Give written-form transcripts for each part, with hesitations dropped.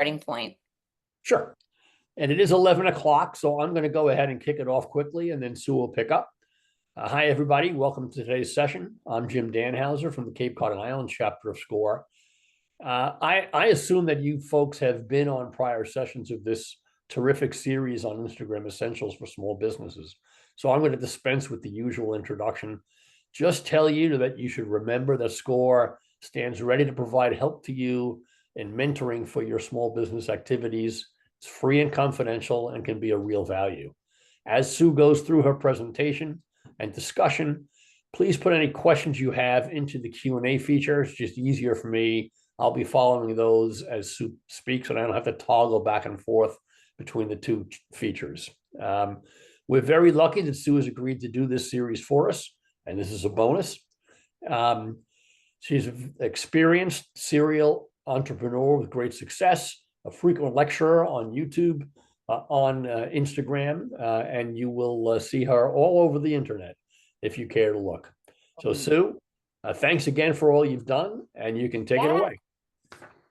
starting point. Sure. And it is 11 o'clock, so I'm going to go ahead and kick it off quickly, and then Sue will pick up. Hi, everybody. Welcome to today's session. I'm Jim Danhauser from the Cape Cod and Islands chapter of SCORE. I assume that you folks have been on prior sessions of this terrific series on Instagram Essentials for Small Businesses. So I'm going to dispense with the usual introduction. Just tell you that you should remember that SCORE stands ready to provide help to you in mentoring for your small business activities. It's free and confidential and can be a real value. As Sue goes through her presentation and discussion, please put any questions you have into the Q&A feature. It's just easier for me. I'll be following those as Sue speaks, and I don't have to toggle back and forth between the two features. We're very lucky that Sue has agreed to do this series for us, and this is a bonus. She's an experienced serial entrepreneur with great success, a frequent lecturer on YouTube, on Instagram, and you will see her all over the internet if you care to look. So Sue, thanks again for all you've done, and you can take it away.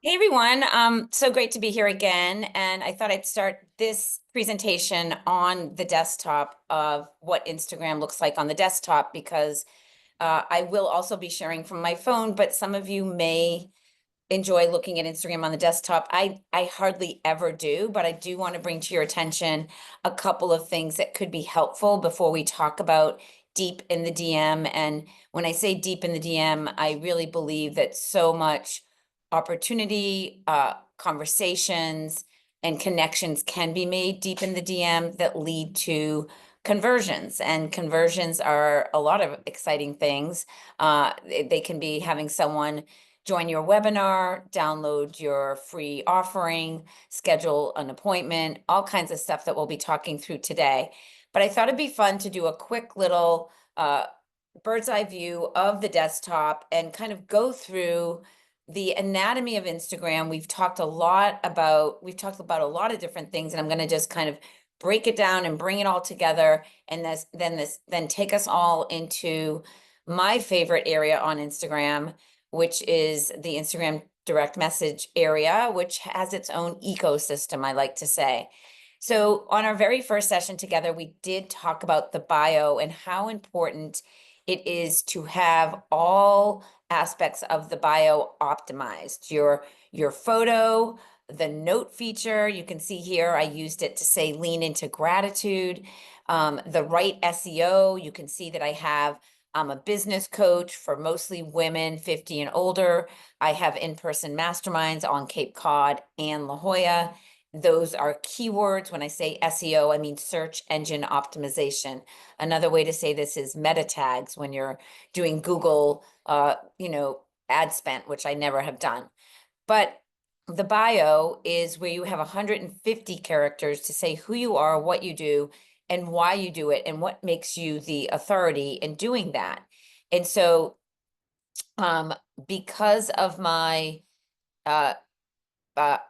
Hey everyone, so great to be here again. And I thought I'd start this presentation on the desktop of what Instagram looks like on the desktop, because I will also be sharing from my phone, but some of you may enjoy looking at Instagram on the desktop. I hardly ever do, but I do want to bring to your attention a couple of things that could be helpful before we talk about deep in the DM. And when I say deep in the DM, I really believe that so much opportunity, conversations, and connections can be made deep in the DM that lead to conversions. And conversions are a lot of exciting things. They can be having someone join your webinar, download your free offering, schedule an appointment, all kinds of stuff that we'll be talking through today. But I thought it'd be fun to do a quick little bird's eye view of the desktop and kind of go through the anatomy of Instagram. We've talked about a lot of different things, and I'm going to just kind of break it down and bring it all together, and then take us all into my favorite area on Instagram, which is the Instagram direct message area, which has its own ecosystem, I like to say. So on our very first session together, we did talk about the bio and how important it is to have all aspects of the bio optimized. Your photo, the note feature, you can see here, I used it to say lean into gratitude. The right SEO, you can see that I'm a business coach for mostly women 50 and older. I have in-person masterminds on Cape Cod and La Jolla. Those are keywords. When I say SEO, I mean search engine optimization. Another way to say this is meta tags when you're doing Google, ad spend, which I never have done. But the bio is where you have 150 characters to say who you are, what you do, and why you do it, and what makes you the authority in doing that. And so because of my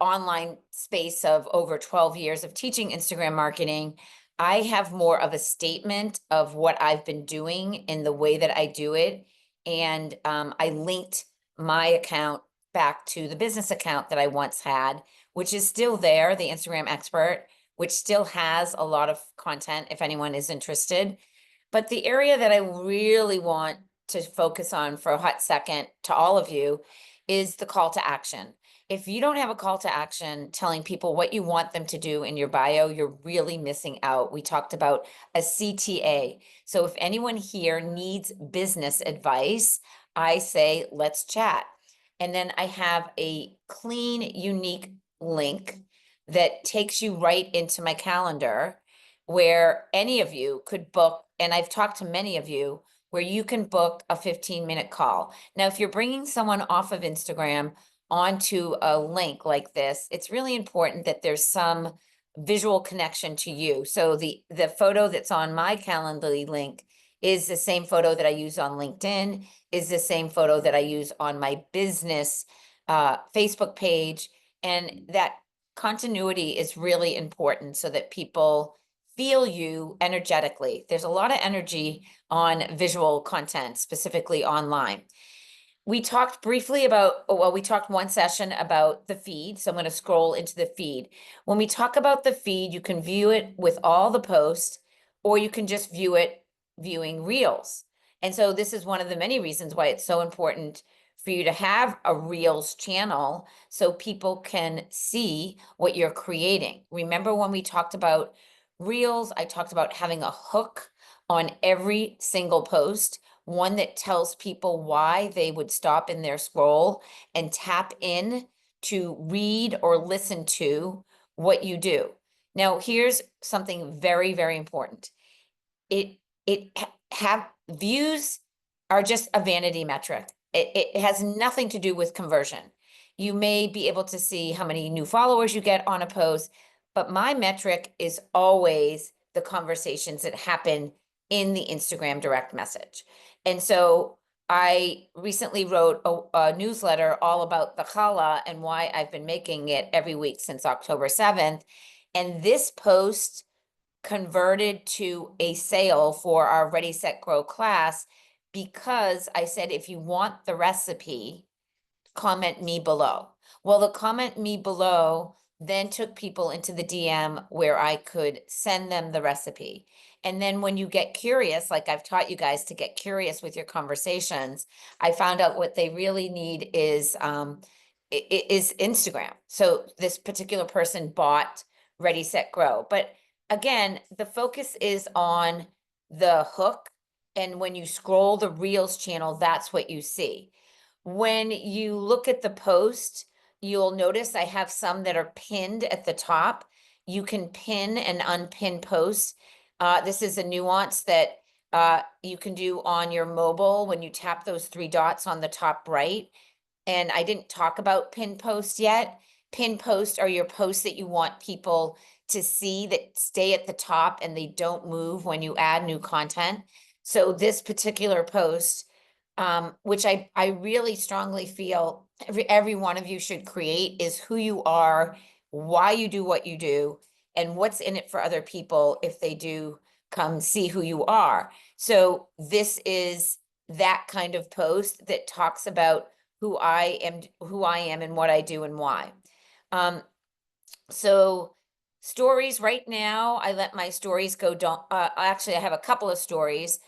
online space of over 12 years of teaching Instagram marketing, I have more of a statement of what I've been doing in the way that I do it. And I linked my account back to the business account that I once had, which is still there, the Instagram Expert, which still has a lot of content if anyone is interested. But the area that I really want to focus on for a hot second to all of you is the call to action. If you don't have a call to action telling people what you want them to do in your bio, you're really missing out. We talked about a CTA. So if anyone here needs business advice, I say, let's chat. And then I have a clean, unique link that takes you right into my calendar where any of you could book, and I've talked to many of you, where you can book a 15-minute call. Now, if you're bringing someone off of Instagram onto a link like this, it's really important that there's some visual connection to you. So the photo that's on my Calendly link is the same photo that I use on LinkedIn, is the same photo that I use on my business Facebook page. And that continuity is really important so that people feel you energetically. There's a lot of energy on visual content, specifically online. we talked briefly about, well, we talked one session about the feed. So I'm going to scroll into the feed. When we talk about the feed, you can view it with all the posts, or you can just view it viewing reels. And so this is one of the many reasons why it's so important for you to have a reels channel so people can see what you're creating. Remember when we talked about reels, I talked about having a hook on every single post, one that tells people why they would stop in their scroll and tap in to read or listen to what you do. Now, here's something very, very important. Have views are just a vanity metric. It has nothing to do with conversion. You may be able to see how many new followers you get on a post, but my metric is always the conversations that happen in the Instagram direct message. And so I recently wrote a newsletter all about the challah and why I've been making it every week since October 7th. And this post converted to a sale for our Ready, Set, Grow class because I said, if you want the recipe, comment me below. Well, the comment me below then took people into the DM where I could send them the recipe. And then when you get curious, like I've taught you guys to get curious with your conversations, I found out what they really need is Instagram. So this particular person bought Ready, Set, Grow. But again, the focus is on the hook. And when you scroll the Reels channel, that's what you see. When you look at the post, you'll notice I have some that are pinned at the top. You can pin and unpin posts. This is a nuance that you can do on your mobile when you tap those three dots on the top right. And I didn't talk about pin posts yet. Pin posts are your posts that you want people to see that stay at the top and they don't move when you add new content. So this particular post, which I really strongly feel every one of you should create, is who you are, why you do what you do, and what's in it for other people if they do come see who you are. So this is that kind of post that talks about who I am and what I do and why. So stories right now, I let my stories go. Actually, I have a couple of stories.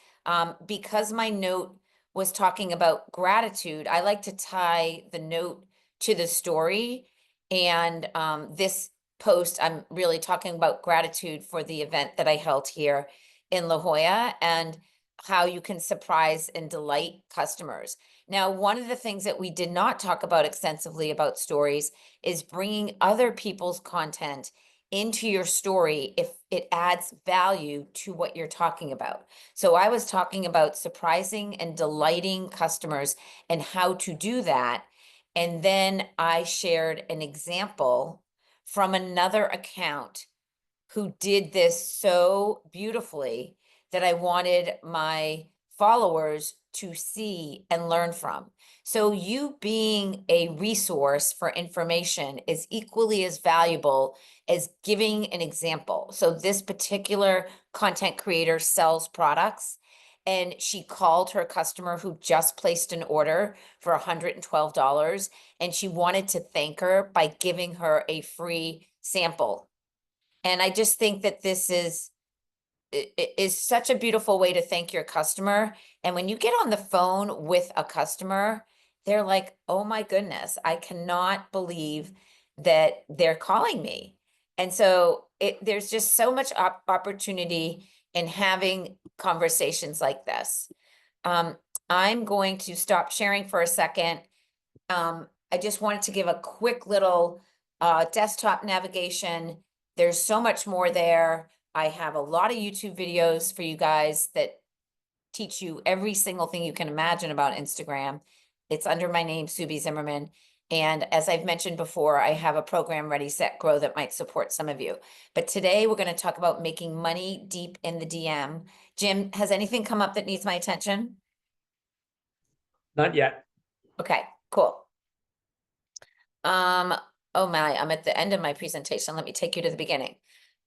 Because my note was talking about gratitude, I like to tie the note to the story. And this post, I'm really talking about gratitude for the event that I held here in La Jolla and how you can surprise and delight customers. Now, one of the things that we did not talk about extensively about stories is bringing other people's content into your story if it adds value to what you're talking about. So I was talking about surprising and delighting customers and how to do that. And then I shared an example from another account who did this so beautifully that I wanted my followers to see and learn from. So you being a resource for information is equally as valuable as giving an example. So this particular content creator sells products, and she called her customer who just placed an order for $112, and she wanted to thank her by giving her a free sample. And I just think that this is such a beautiful way to thank your customer. And when you get on the phone with a customer, they're like, oh my goodness, I cannot believe that they're calling me. And so there's just so much opportunity in having conversations like this. I'm going to stop sharing for a second. I just wanted to give a quick little desktop navigation. There's so much more there. I have a lot of YouTube videos for you guys that teach you every single thing you can imagine about Instagram. It's under my name, Subi Zimmerman. And as I've mentioned before, I have a program, Ready, Set, Grow, that might support some of you. But today we're going to talk about making money deep in the DM. Jim, has anything come up that needs my attention? Not yet. Okay, cool. Oh my, I'm at the end of my presentation. Let me take you to the beginning.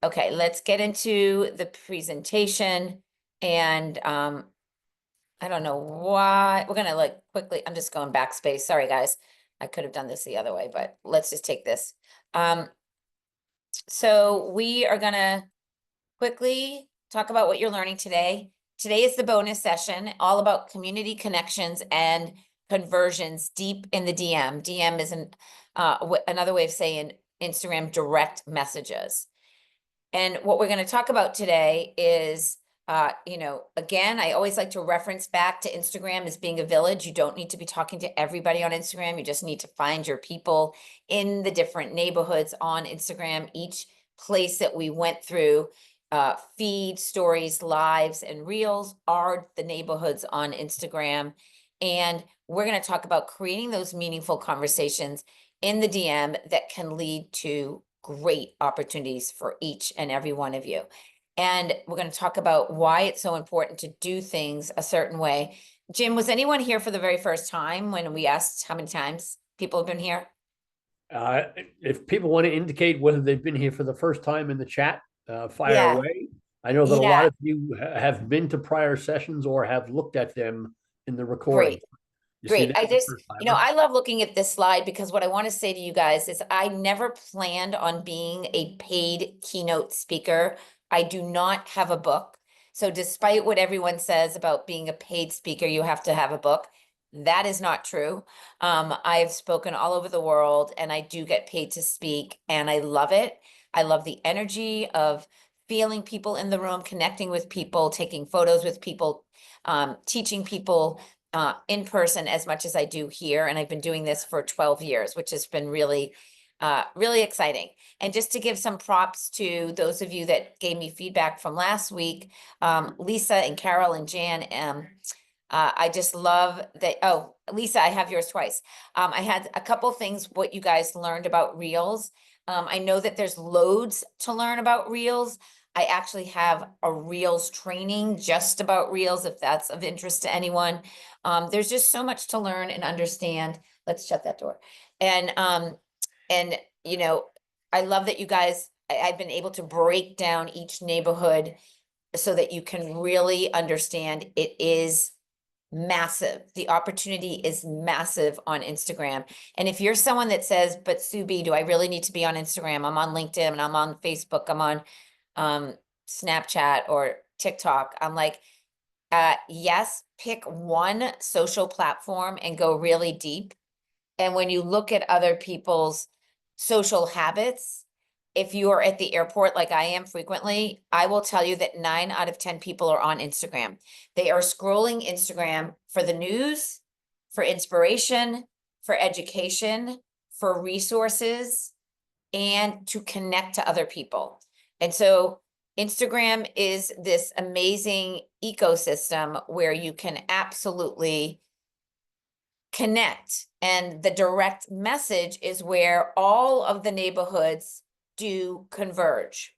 Okay, let's get into the presentation. And I I don't know why. We're gonna like quickly, I'm just going backspace. Sorry, guys. I could have done this the other way, but let's just take this. So we are gonna quickly talk about what you're learning today. Today is the bonus session, all about community connections and conversions deep in the DM. DM is another way of saying Instagram direct messages. And what we're going to talk about today is, again, I always like to reference back to Instagram as being a village. You don't need to be talking to everybody on Instagram. You just need to find your people in the different neighborhoods on Instagram. Each place that we went through, feed, stories, lives, and reels are the neighborhoods on Instagram. And we're going to talk about creating those meaningful conversations in the DM that can lead to great opportunities for each and every one of you. And we're going to talk about why it's so important to do things a certain way. Jim, was anyone here for the very first time when we asked how many times people have been here? If people want to indicate whether they've been here for the first time in the chat, fire Yeah, away. I know that a lot yeah, of you have been to prior sessions or have looked at them in the recording. great. You see Great. that, first timer? I love looking at this slide because what I want to say to you guys is I never planned on being a paid keynote speaker. I do not have a book. So despite what everyone says about being a paid speaker, you have to have a book. That is not true. I've spoken all over the world and I do get paid to speak and I love it. I love the energy of feeling people in the room, connecting with people, taking photos with people, teaching people in person as much as I do here. And I've been doing this for 12 years, which has been really, really exciting. And just to give some props to those of you that gave me feedback from last week, Lisa and Carol and Jan, I just love that. Oh, Lisa, I have yours twice. I had a couple things, what you guys learned about Reels. I know that there's loads to learn about Reels. I actually have a Reels training just about Reels, if that's of interest to anyone. There's just so much to learn and understand. Let's shut that door. And I love that you guys, I've been able to break down each neighborhood so that you can really understand it is massive. The opportunity is massive on Instagram. And if you're someone that says, but Sue B, do I really need to be on Instagram? I'm on LinkedIn and I'm on Facebook, I'm on Snapchat or TikTok. I'm like, yes, pick one social platform and go really deep. And when you look at other people's social habits, if you are at the airport like I am frequently, I will tell you that 9 out of 10 people are on Instagram. They are scrolling Instagram for the news, for inspiration, for education, for resources, and to connect to other people. And so Instagram is this amazing ecosystem where you can absolutely connect. And the direct message is where all of the neighborhoods do converge.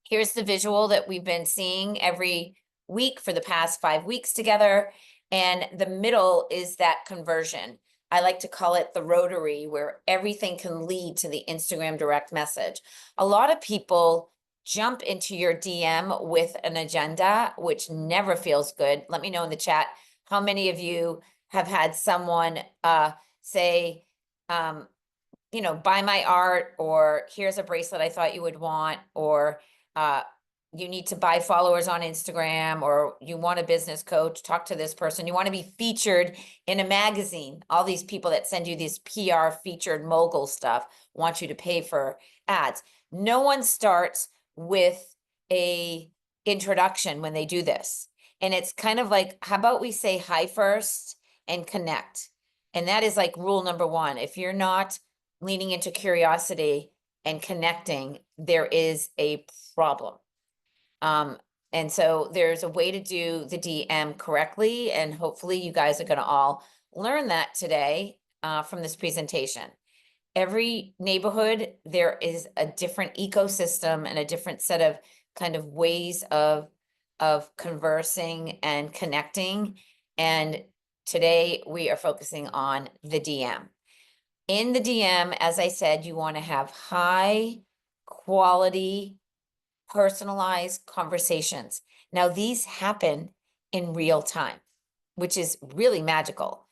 Here's the visual that we've been seeing every week for the past 5 weeks together. And the middle is that conversion. I like to call it the rotary, where everything can lead to the Instagram direct message. A lot of people jump into your DM with an agenda, which never feels good. Let me know in the chat how many of you have had someone say, buy my art, or here's a bracelet I thought you would want, or you need to buy followers on Instagram, or you want a business coach, talk to this person. You want to be featured in a magazine. All these people that send you this PR featured mogul stuff want you to pay for ads. No one starts with a introduction when they do this. And it's kind of like, how about we say hi first and connect? And that is like rule number one. If you're not leaning into curiosity and connecting, there is a problem. And so there's a way to do the DM correctly, and hopefully you guys are going to all learn that today from this presentation. Every neighborhood, there is a different ecosystem and a different set of kind of ways of conversing and connecting. And today we are focusing on the DM. In the DM, as I said, you want to have high quality, personalized conversations. Now, these happen in real time. which is really magical.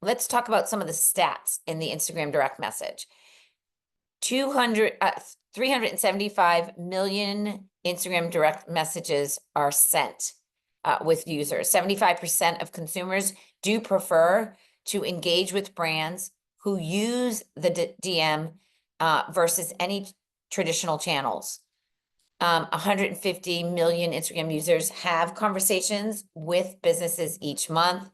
Let's talk about some of the stats in the Instagram direct message. 375 million Instagram direct messages are sent with users. 75% of consumers do prefer to engage with brands who use the DM versus any traditional channels. 150 million Instagram users have conversations with businesses each month,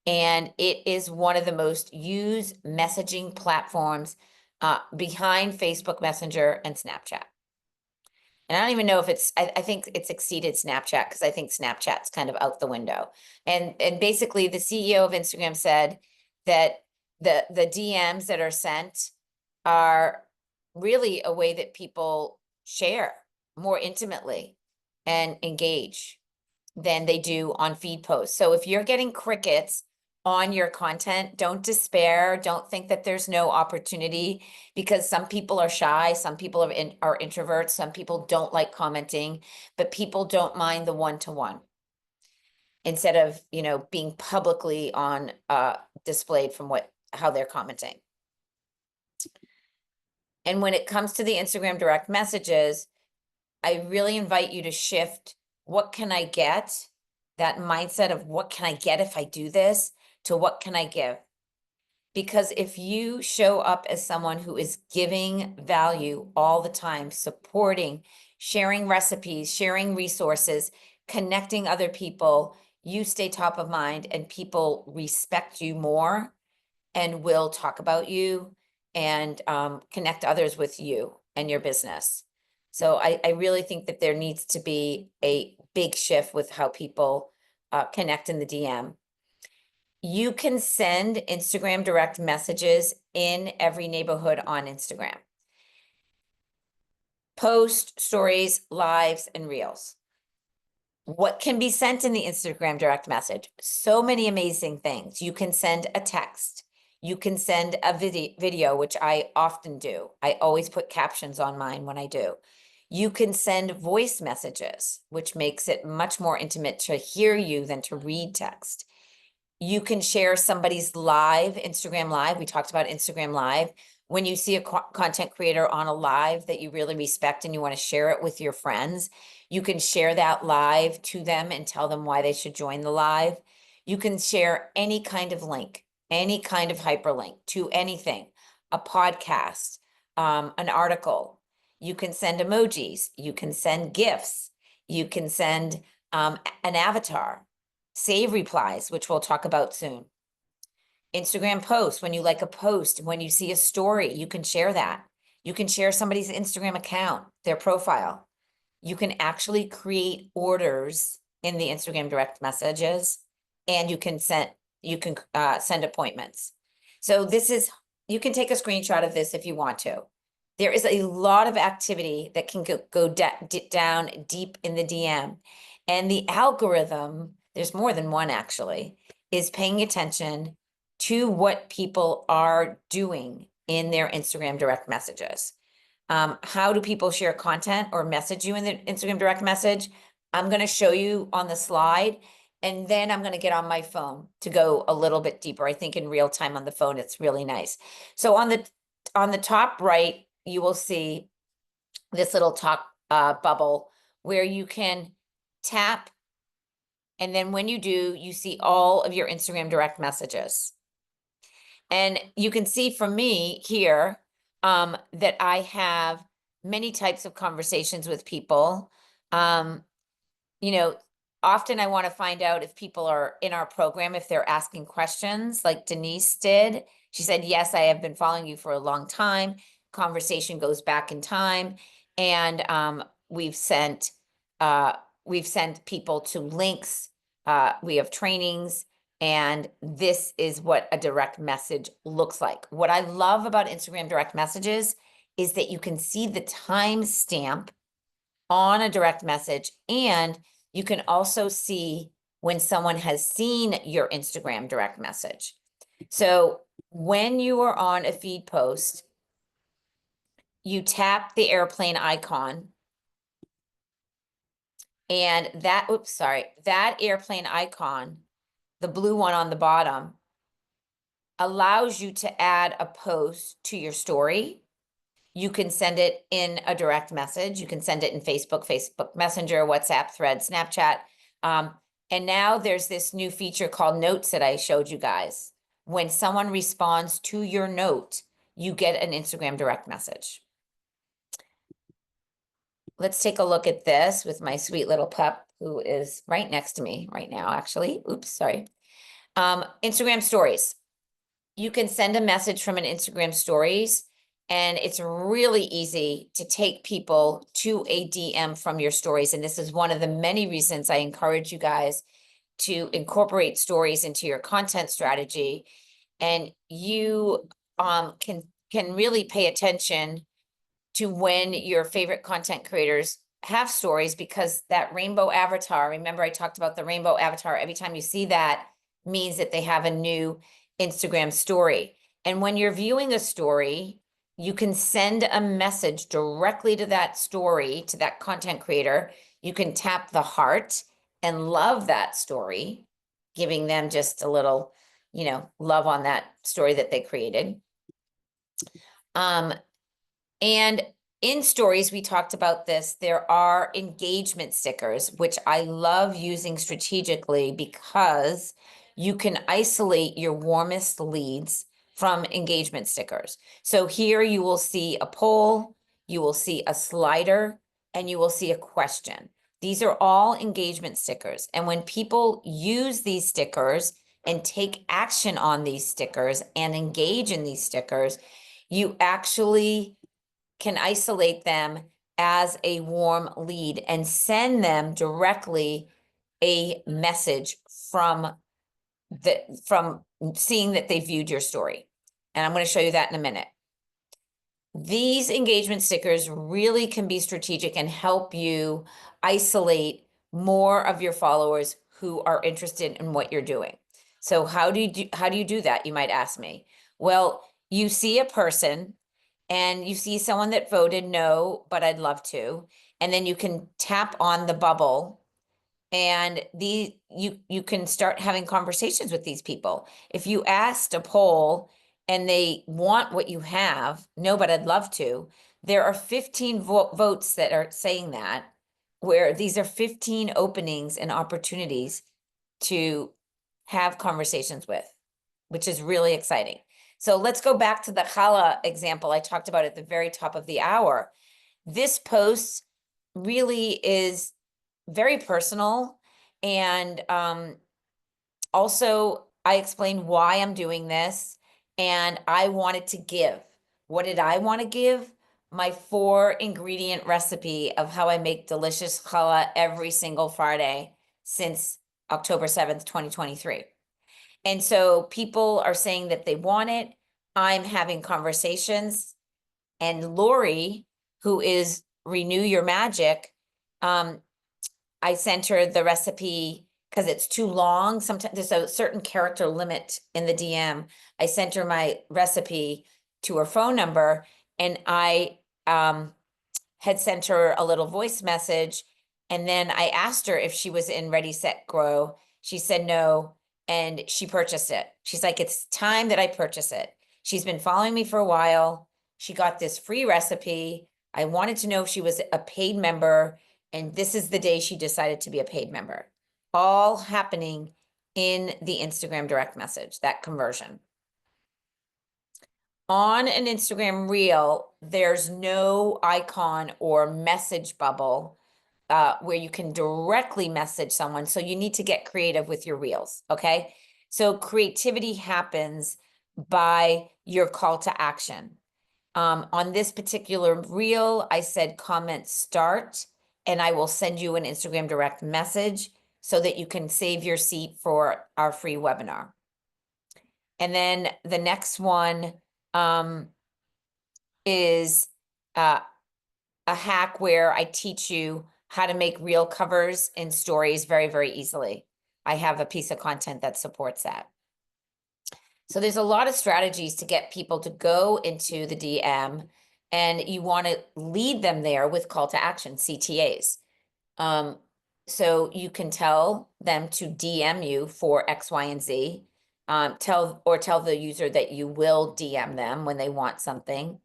and it is one of the most used messaging platforms behind Facebook Messenger and Snapchat. And I don't even know if I think it's exceeded Snapchat, because I think Snapchat's kind of out the window. And basically the CEO of Instagram said that the DMs that are sent are really a way that people share more intimately and engage than they do on feed posts. So if you're getting crickets on your content, don't despair. Don't think that there's no opportunity, because some people are shy, some people are introverts, some people don't like commenting, but people don't mind the one-to-one instead of, being publicly on displayed from how they're commenting. And when it comes to the Instagram direct messages, I really invite you to shift, what can I get? That mindset of what can I get if I do this, to what can I give? Because if you show up as someone who is giving value all the time, supporting, sharing recipes, sharing resources, connecting other people, you stay top of mind and people respect you more and will talk about you and connect others with you and your business. So I really think that there needs to be a big shift with how people connect in the DM. You can send Instagram direct messages in every neighborhood on Instagram. Post, stories, lives, and reels. What can be sent in the Instagram direct message? So many amazing things. You can send a text. You can send a video, which I often do. I always put captions on mine when I do. You can send voice messages, which makes it much more intimate to hear you than to read text. You can share somebody's live, Instagram Live. We talked about Instagram Live. When you see a content creator on a live that you really respect and you want to share it with your friends, you can share that live to them and tell them why they should join the live. You can share any kind of link, any kind of hyperlink to anything, a podcast, an article. You can send emojis. You can send GIFs. You can send an avatar. Save replies, which we'll talk about soon. Instagram posts, when you like a post, when you see a story, you can share that. You can share somebody's Instagram account, their profile. You can actually create orders in the Instagram direct messages, and you can send appointments. So you can take a screenshot of this if you want to. There is a lot of activity that can go down deep in the DM, and the algorithm, there's more than one actually, is paying attention to what people are doing in their Instagram direct messages. How do people share content or message you in the Instagram direct message? I'm going to show you on the slide, and then I'm going to get on my phone to go a little bit deeper. I think in real time on the phone, it's really nice. So on the top right, you will see this little top bubble where you can tap. And then when you do, you see all of your Instagram direct messages. And you can see from me here that I have many types of conversations with people. Often I want to find out if people are in our program, if they're asking questions like Denise did. She said, yes, I have been following you for a long time. Conversation goes back in time. And we've sent people to links. We have trainings. And this is what a direct message looks like. What I love about Instagram direct messages is that you can see the timestamp on a direct message, and you can also see when someone has seen your Instagram direct message. So when you are on a feed post, you tap the airplane icon, and that airplane icon the blue one on the bottom, allows you to add a post to your story. You can send it in a direct message. You can send it in Facebook, Facebook Messenger, WhatsApp, Thread, Snapchat. And now there's this new feature called Notes that I showed you guys. When someone responds to your note, you get an Instagram direct message. Let's take a look at this with my sweet little pup who is right next to me right now, actually. Oops, sorry. Instagram stories. You can send a message from an Instagram stories, and it's really easy to take people to a DM from your stories. And this is one of the many reasons I encourage you guys to incorporate stories into your content strategy. And you can really pay attention to when your favorite content creators have stories, because that rainbow avatar, remember I talked about the rainbow avatar, every time you see that means that they have a new Instagram story. And when you're viewing a story, you can send a message directly to that story, to that content creator. You can tap the heart and love that story, giving them just a little, love on that story that they created. And in stories, we talked about this, there are engagement stickers, which I love using strategically because you can isolate your warmest leads from engagement stickers. So here you will see a poll, you will see a slider, and you will see a question. These are all engagement stickers. And when people use these stickers and take action on these stickers and engage in these stickers, you actually can isolate them as a warm lead and send them directly a message from seeing that they viewed your story. And I'm going to show you that in a minute. These engagement stickers really can be strategic and help you isolate more of your followers who are interested in what you're doing. So how do you do that, you might ask me? Well, you see a person and you see someone that voted no, but I'd love to. And then you can tap on the bubble and you can start having conversations with these people. If you asked a poll and they want what you have, no, but I'd love to, there are 15 votes that are saying that, where these are 15 openings and opportunities to have conversations with, which is really exciting. So let's go back to the challah example I talked about at the very top of the hour. This post really is very personal. And also I explained why I'm doing this, and I wanted to give. What did I want to give? My 4-ingredient recipe of how I make delicious challah every single Friday since October 7th, 2023. And so people are saying that they want it. I'm having conversations. And Lori, who is Renew Your Magic, I sent her the recipe because it's too long. Sometimes there's a certain character limit in the DM. I sent her my recipe to her phone number, and I had sent her a little voice message. And then I asked her if she was in Ready, Set, Grow. She said no, and she purchased it. She's like, it's time that I purchase it. She's been following me for a while. She got this free recipe. I wanted to know if she was a paid member, and this is the day she decided to be a paid member. All happening in the Instagram direct message, that conversion. On an Instagram reel, there's no icon or message bubble where you can directly message someone. So you need to get creative with your reels, okay? So creativity happens by your call to action. On this particular reel, I said comment start, and I will send you an Instagram direct message so that you can save your seat for our free webinar. And then the next one is a hack where I teach you how to make reel covers in stories very, very easily. I have a piece of content that supports that. So there's a lot of strategies to get people to go into the DM, and you want to lead them there with call to action, CTAs. So you can tell them to DM you for X, Y, and Z. Tell the user that you will DM them when they want something.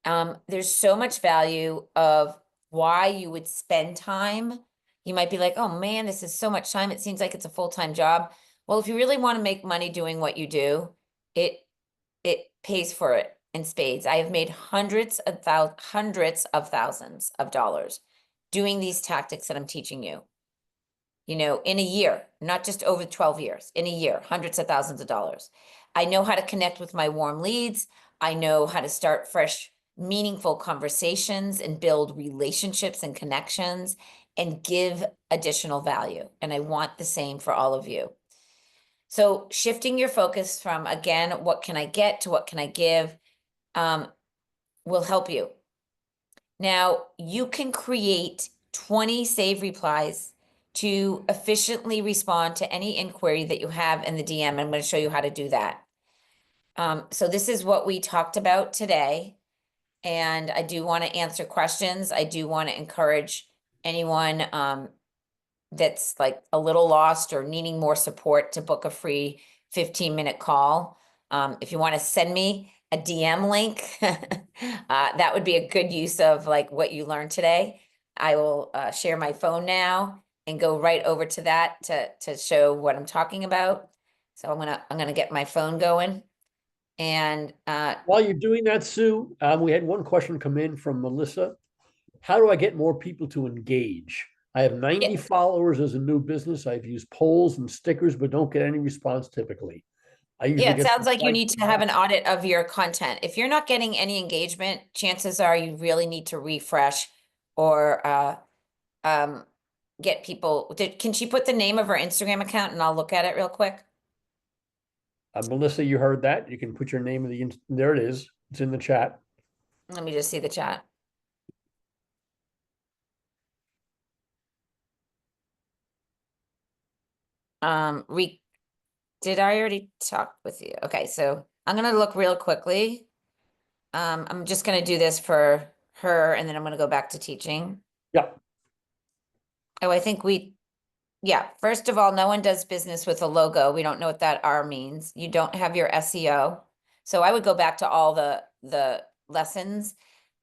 There's so much value of why you would spend time. You might be like, oh man, this is so much time. It seems like it's a full-time job. Well, if you really want to make money doing what you do, it pays for it in spades. I have made hundreds of thousands of dollars doing these tactics that I'm teaching you. You know, in a year, not just over 12 years, in a year, hundreds of thousands of dollars. I know how to connect with my warm leads. I know how to start fresh, meaningful conversations and build relationships and connections and give additional value. And I want the same for all of you. So shifting your focus from, again, what can I get to what can I give, will help you. Now, you can create 20 save replies to efficiently respond to any inquiry that you have in the DM. I'm going to show you how to do that. So this is what we talked about today. And I do want to answer questions. I do want to encourage anyone that's like a little lost or needing more support to book a free 15-minute call. If you want to send me a DM link, that would be a good use of like what you learned today. I will share my phone now and go right over to that to show what I'm talking about. So I'm gonna get my phone going. And While you're doing that, Sue, we had one question come in from Melissa. How do I get more people to engage? I have 90 followers as a new business. I've used polls and stickers, but don't get any response typically. I usually yeah, it get sounds like you like need to have an audit of your content. If you're not getting any engagement, chances are you really need to refresh or get people. Can she put the name of her Instagram account and I'll look at it real quick? Melissa, you heard that. You can put your name in there it is. It's in the chat. Let me just see the chat. Did I already talk with you? Okay, so I'm gonna look real quickly. I'm just gonna do this for her and then I'm gonna go back to teaching. Yeah. Oh, I think yeah, first of all, no one does business with a logo. We don't know what that R means. You don't have your SEO. So I would go back to all the lessons.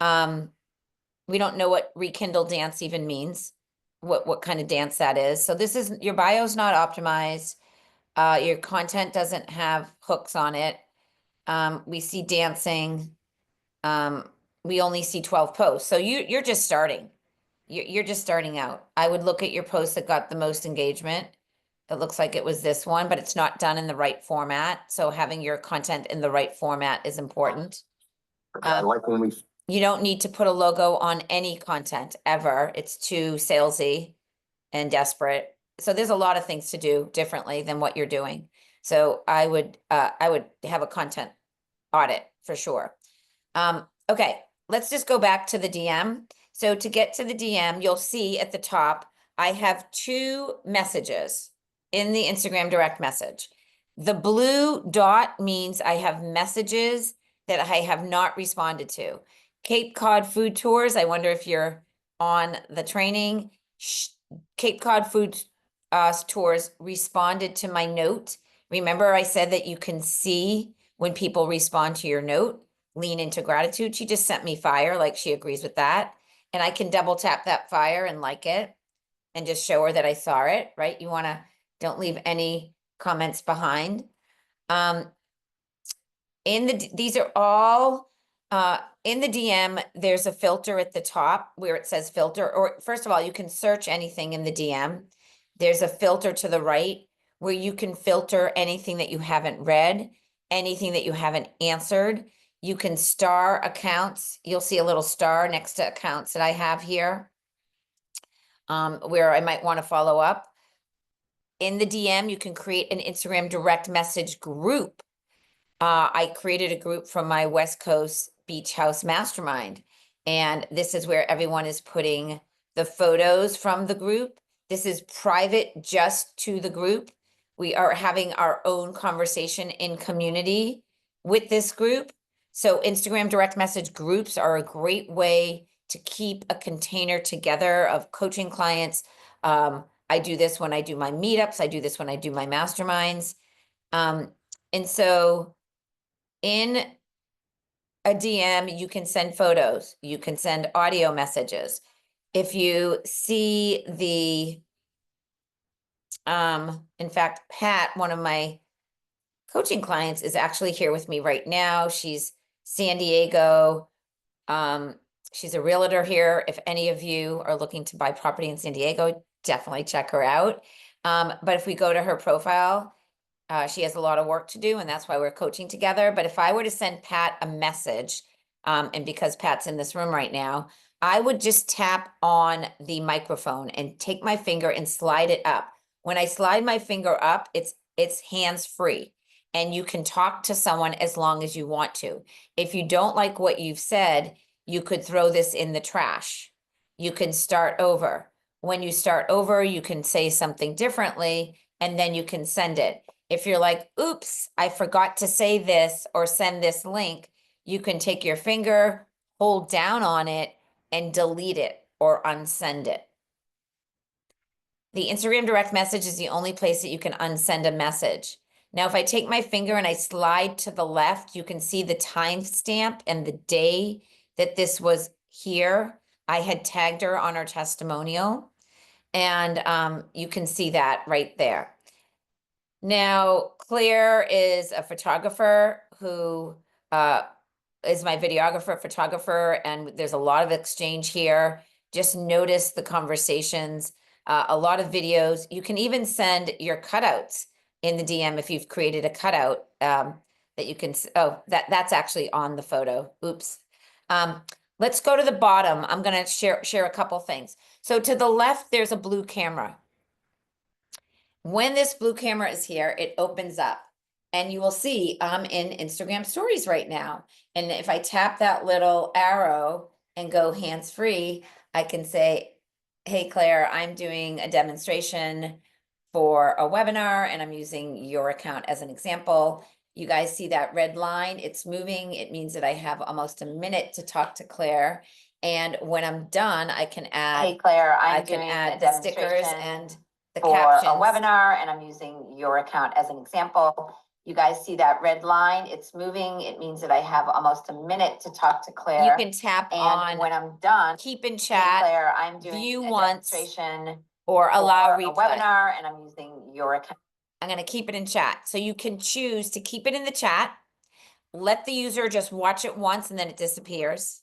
We don't know what rekindle dance even means, what kind of dance that is. So this is, your bio's not optimized. Your content doesn't have hooks on it. We see dancing. We only see 12 posts. So you're just starting. You're just starting out. I would look at your post that got the most engagement. It looks like it was this one, but it's not done in the right format. So having your content in the right format is important. I like when we You don't need to put a logo on any content ever. It's too salesy and desperate. So there's a lot of things to do differently than what you're doing. So I would have a content audit for sure. Okay, let's just go back to the DM. So to get to the DM, you'll see at the top, I have two messages in the Instagram direct message. The blue dot means I have messages that I have not responded to. Cape Cod Food Tours, I wonder if you're on the training. Cape Cod Food Tours responded to my note. Remember I said that you can see when people respond to your note, lean into gratitude. She just sent me fire, like she agrees with that. And I can double tap that fire and like it and just show her that I saw it, right? You wanna, don't leave any comments behind. These are all, in the DM, there's a filter at the top where it says filter, or first of all, you can search anything in the DM. There's a filter to the right where you can filter anything that you haven't read, anything that you haven't answered. You can star accounts. You'll see a little star next to accounts that I have here, where I might want to follow up. In the DM, you can create an Instagram direct message group. I created a group from my West Coast Beach House Mastermind. And this is where everyone is putting the photos from the group. This is private just to the group. We are having our own conversation in community with this group. So Instagram direct message groups are a great way to keep a container together of coaching clients, I do this when I do my meetups. I do this when I do my masterminds. And so in a DM, you can send photos, you can send audio messages. If you see in fact, Pat, one of my coaching clients, is actually here with me right now. She's San Diego. She's a realtor here. If any of you are looking to buy property in San Diego, definitely check her out. But if we go to her profile, she has a lot of work to do, and that's why we're coaching together. But if I were to send Pat a message, and because Pat's in this room right now, I would just tap on the microphone and take my finger and slide it up. When I slide my finger up, it's hands-free, and you can talk to someone as long as you want to. If you don't like what you've said, you could throw this in the trash. You can start over. When you start over, you can say something differently, and then you can send it. If you're like, oops, I forgot to say this or send this link, you can take your finger, hold down on it, and delete it or unsend it. The Instagram direct message is the only place that you can unsend a message. Now, if I take my finger and I slide to the left, you can see the timestamp and the day that this was here. I had tagged her on her testimonial, and you can see that right there. Now, Claire is a photographer who is my videographer, photographer, and there's a lot of exchange here. Just notice the conversations, a lot of videos. You can even send your cutouts in the DM if you've created a cutout that you can, oh, that's actually on the photo. Oops. Let's go to the bottom. I'm gonna share a couple things. So to the left, there's a blue camera. When this blue camera is here, it opens up and you will see I'm in Instagram stories right now. And if I tap that little arrow and go hands-free, I can say, hey, Claire, I'm doing a demonstration for a webinar and I'm using your account as an example. You guys see that red line? It's moving. It means that I have almost a minute to talk to Claire. And when I'm done, I can add, Hey Claire, I I'm can doing add a the stickers demonstration and the for captions. a webinar and I'm using your account as an example. You guys see that red line? It's moving. It means that I have almost a minute to talk to Claire. You can tap And on when I'm done, keep in hey chat, Claire, I'm doing view a once, demonstration or allow for a replay. webinar and I'm using your account. I'm gonna keep it in chat. So you can choose to keep it in the chat, let the user just watch it once and then it disappears.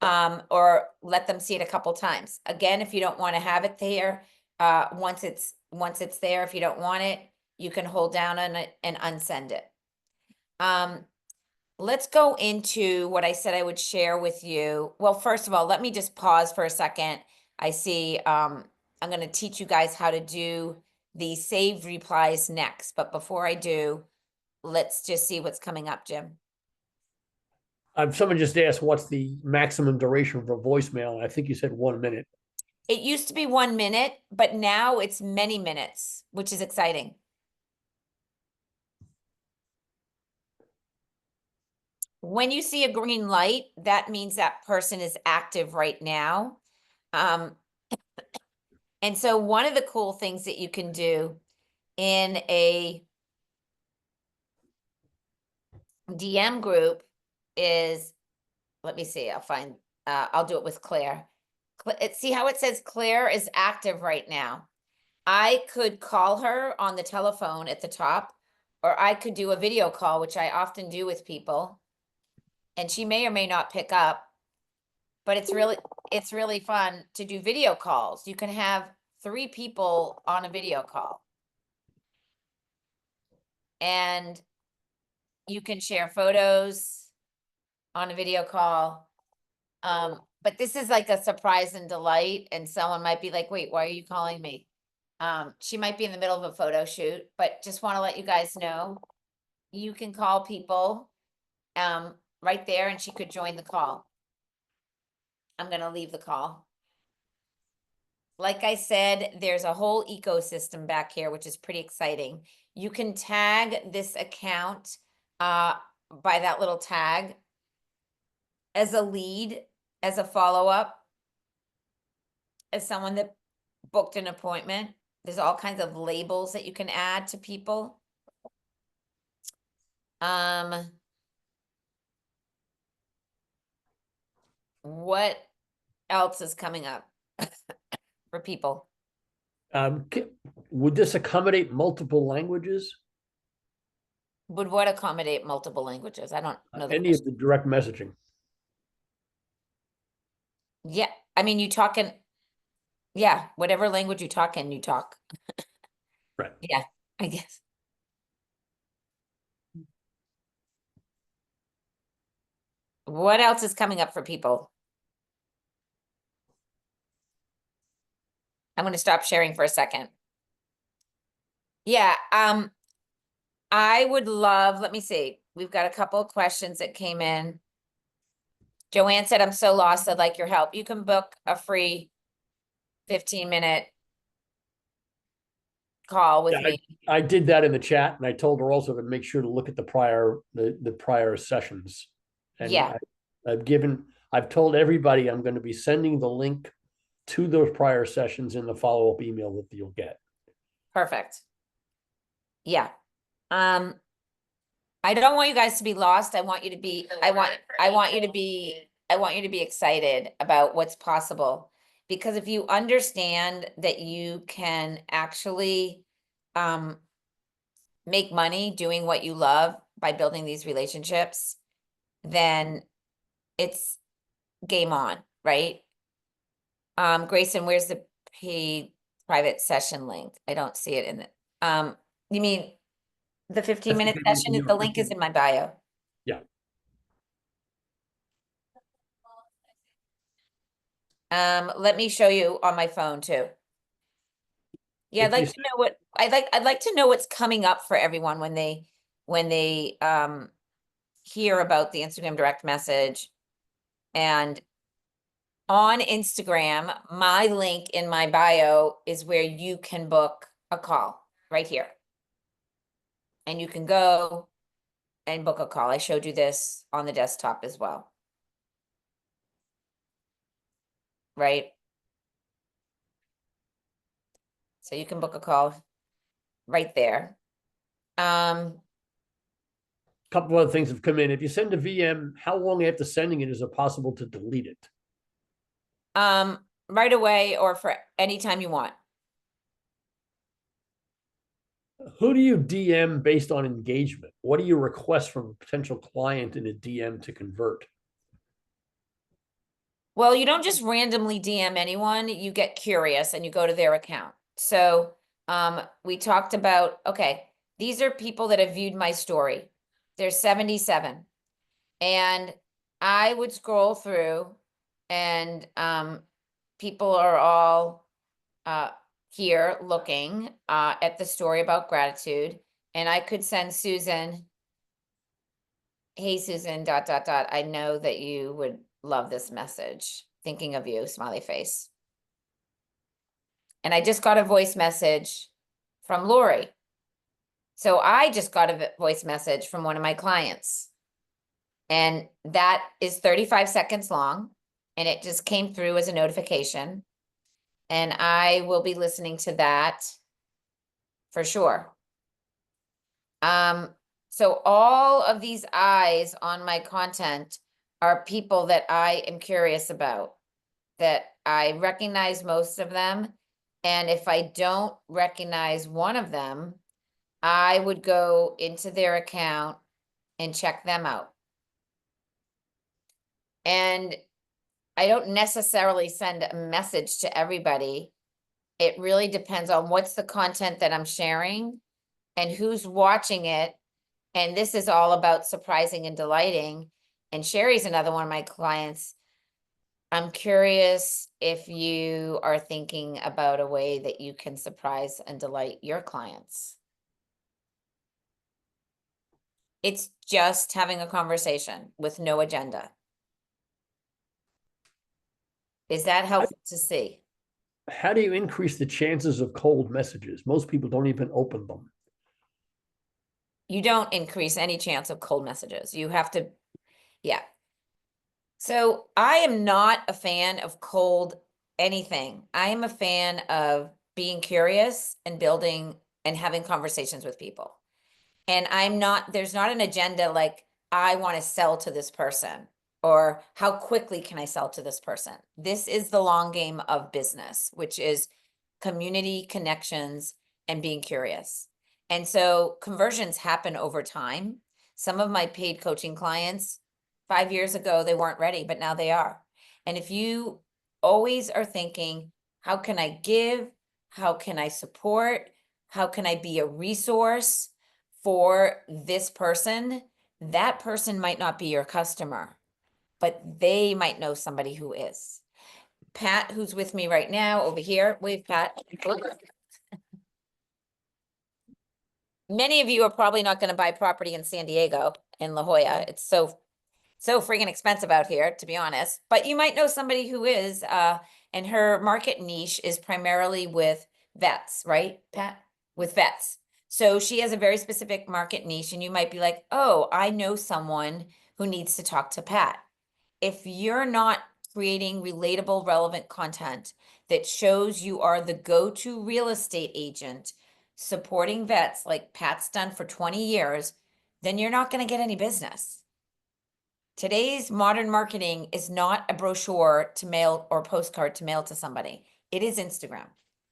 Or let them see it a couple times. Again, if you don't want to have it there, once it's there, if you don't want it, you can hold down on it and unsend it. Let's go into what I said I would share with you. Well, first of all, let me just pause for a second. I see, I'm going to teach you guys how to do the saved replies next. But before I do, let's just see what's coming up, Jim. Someone just asked, what's the maximum duration for voicemail? I think you said 1 minute. It used to be 1 minute, but now it's many minutes, which is exciting. When you see a green light, that means that person is active right now. And so one of the cool things that you can do in a DM group is, let me see, I'll do it with Claire. See how it says Claire is active right now. I could call her on the telephone at the top, or I could do a video call, which I often do with people. And she may or may not pick up, but it's really fun to do video calls. You can have 3 people on a video call. And you can share photos on a video call. But this is like a surprise and delight, and someone might be like, wait, why are you calling me? She might be in the middle of a photo shoot, but just want to let you guys know, you can call people right there and she could join the call. I'm going to leave the call. Like I said, there's a whole ecosystem back here, which is pretty exciting. You can tag this account by that little tag as a lead, as a follow-up, as someone that booked an appointment. There's all kinds of labels that you can add to people. What else is coming up for people? Would this accommodate multiple languages? Would what accommodate multiple languages? I don't know the Any of question. the direct messaging? Yeah, I mean, you talking, yeah, whatever language you talk in, you talk. Right. Yeah, I guess. What else is coming up for people? I'm going to stop sharing for a second. Yeah, I would love, let me see. We've got a couple of questions that came in. Joanne said, I'm so lost. I'd like your help. You can book a free 15-minute call with Yeah, me. I did that in the chat, and I told her also to make sure to look at the prior sessions. And Yeah. I've told everybody I'm going to be sending the link to those prior sessions in the follow-up email that you'll get. Perfect. Yeah. I don't want you guys to be lost. I want you to be, I want you to be excited about what's possible. Because if you understand that you can actually make money doing what you love by building these relationships, then it's game on, right? Grayson, where's the paid private session link? I don't see it in the, you mean the 15-minute session? The link is in my bio. Yeah. Let me show you on my phone too. Yeah, I'd If you like to know what I'd like to know what's coming up for everyone when they hear about the Instagram direct message. And on Instagram, my link in my bio is where you can book a call right here. And you can go and book a call. I showed you this on the desktop as well. Right? So you can book a call right there. couple of other things have come in. If you send a VM, how long after sending it is it possible to delete it? Right away or for any time you want. Who do you DM based on engagement? What do you request from a potential client in a DM to convert? Well, you don't just randomly DM anyone, you get curious and you go to their account. So we talked about, okay, these are people that have viewed my story. There's 77. And I would scroll through and people are all here looking at the story about gratitude. And I could send Susan, hey, Susan, ... I know that you would love this message. Thinking of you, smiley face. And I just got a voice message from Lori. So I just got a voice message from one of my clients. And that is 35 seconds long. And it just came through as a notification. And I will be listening to that for sure. So all of these eyes on my content are people that I am curious about, that I recognize most of them. And if I don't recognize one of them, I would go into their account and check them out. And I don't necessarily send a message to everybody. It really depends on what's the content that I'm sharing and who's watching it. And this is all about surprising and delighting. And Sherry's another one of my clients. I'm curious if you are thinking about a way that you can surprise and delight your clients. It's just having a conversation with no agenda. Is that helpful to see? How do you increase the chances of cold messages? Most people don't even open them. You don't increase any chance of cold messages. You have to, yeah. So I am not a fan of cold anything, I am a fan of being curious and building and having conversations with people. And there's not an agenda like, I want to sell to this person, or how quickly can I sell to this person? This is the long game of business, which is community connections and being curious. And so conversions happen over time. Some of my paid coaching clients, 5 years ago, they weren't ready, but now they are. And if you always are thinking, how can I give? How can I support? How can I be a resource for this person? That person might not be your customer, but they might know somebody who is. Pat, who's with me right now over here, wave Pat. Many of you are probably not going to buy property in San Diego, in La Jolla. It's so freaking expensive out here, to be honest. But you might know somebody who is, and her market niche is primarily with vets, right, Pat? With vets. So she has a very specific market niche, and you might be like, oh, I know someone who needs to talk to Pat. If you're not creating relatable, relevant content that shows you are the go-to real estate agent supporting vets like Pat's done for 20 years, then you're not going to get any business. Today's modern marketing is not a brochure to mail or postcard to mail to somebody. It is Instagram.